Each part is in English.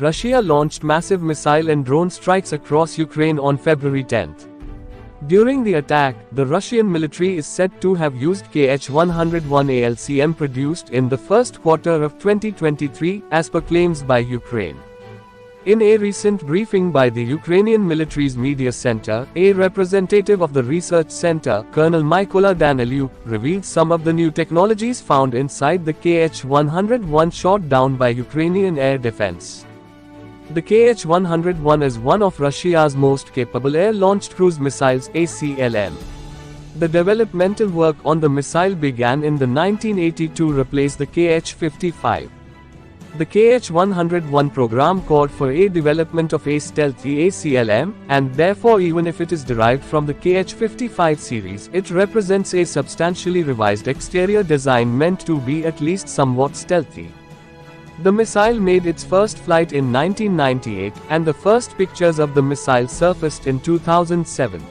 Russia launched massive missile and drone strikes across Ukraine on February 10. During the attack, the Russian military is said to have used KH-101 ALCM produced in the first quarter of 2023, as per claims by Ukraine. In a recent briefing by the Ukrainian military's media center, a representative of the research center, Colonel Mykola Danilyuk, revealed some of the new technologies found inside the KH-101 shot down by Ukrainian air defense. The KH-101 is one of Russia's most capable air-launched cruise missiles, ACLM. The developmental work on the missile began in the 1982 to replace the KH-55. The KH-101 program called for a development of a stealthy ACLM, and therefore even if it is derived from the KH-55 series, it represents a substantially revised exterior design meant to be at least somewhat stealthy. The missile made its first flight in 1998, and the first pictures of the missile surfaced in 2007.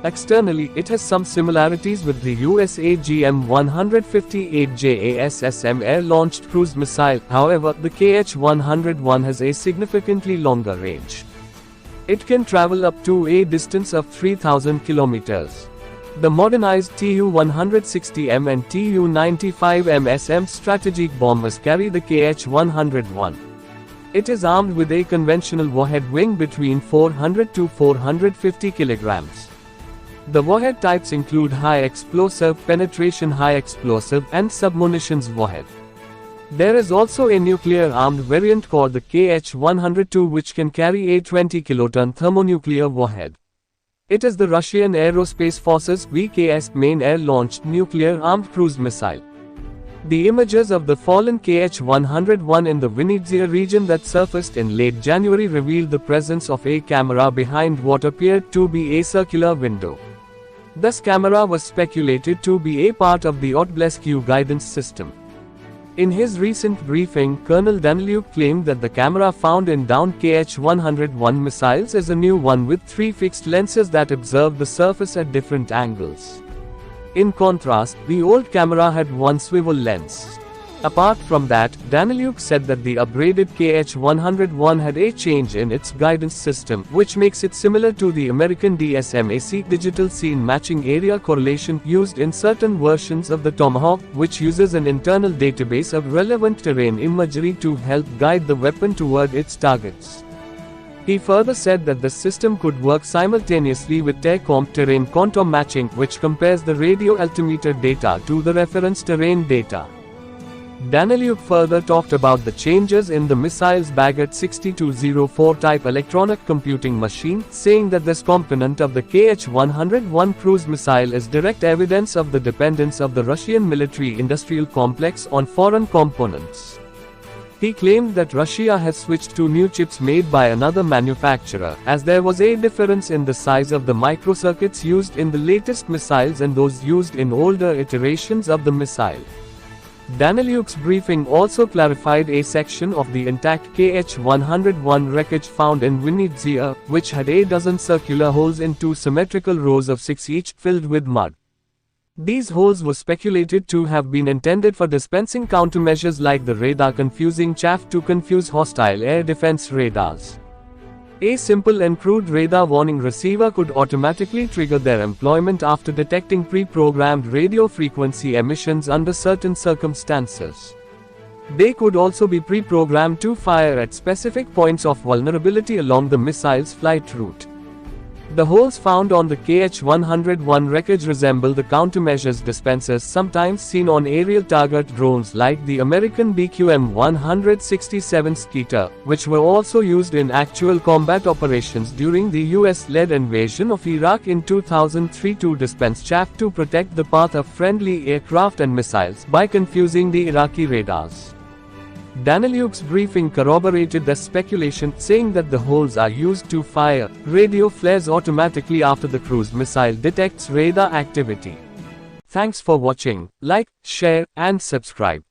Externally, it has some similarities with the US AGM-158 JASSM air-launched cruise missile. However, the KH-101 has a significantly longer range. It can travel up to a distance of 3,000 kilometers. The modernized Tu-160M and Tu-95M SM strategic bombers carry the KH-101. It is armed with a conventional warhead weighing between 400 to 450 kilograms. The warhead types include high explosive, penetration high explosive, and submunitions warhead. There is also a nuclear-armed variant called the KH-102 which can carry a 20 kiloton thermonuclear warhead. It is the Russian Aerospace Forces (VKS) main air-launched nuclear-armed cruise missile. The images of the fallen KH-101 in the Vinnytsia region that surfaced in late January revealed the presence of a camera behind what appeared to be a circular window. This camera was speculated to be a part of the Oblescu guidance system. In his recent briefing, Colonel Danilyuk claimed that the camera found in downed KH-101 missiles is a new one with 3 fixed lenses that observe the surface at different angles. In contrast, the old camera had one swivel lens. Apart from that, Danilyuk said that the upgraded KH-101 had a change in its guidance system, which makes it similar to the American DSMAC digital scene matching area correlation used in certain versions of the Tomahawk, which uses an internal database of relevant terrain imagery to help guide the weapon toward its targets. He further said that the system could work simultaneously with TERCOM terrain contour matching, which compares the radio altimeter data to the reference terrain data. Danilyuk further talked about the changes in the missile's Bagot 6204 type electronic computing machine, saying that this component of the KH-101 cruise missile is direct evidence of the dependence of the Russian military-industrial complex on foreign components. He claimed that Russia has switched to new chips made by another manufacturer, as there was a difference in the size of the microcircuits used in the latest missiles and those used in older iterations of the missile. Danilyuk's briefing also clarified a section of the intact KH-101 wreckage found in Vinnytsia, which had a dozen circular holes in 2 symmetrical rows of 6 each, filled with mud. These holes were speculated to have been intended for dispensing countermeasures like the radar confusing chaff to confuse hostile air defense radars. A simple and crude radar warning receiver could automatically trigger their employment after detecting pre-programmed radio frequency emissions under certain circumstances. They could also be pre-programmed to fire at specific points of vulnerability along the missile's flight route. The holes found on the KH-101 wreckage resemble the countermeasures dispensers sometimes seen on aerial target drones like the American BQM-167 Skeeter, which were also used in actual combat operations during the US-led invasion of Iraq in 2003 to dispense chaff to protect the path of friendly aircraft and missiles by confusing the Iraqi radars. Danilyuk's briefing corroborated the speculation, saying that the holes are used to fire radio flares automatically after the cruise missile detects radar activity. Thanks for watching. Like, share, and subscribe.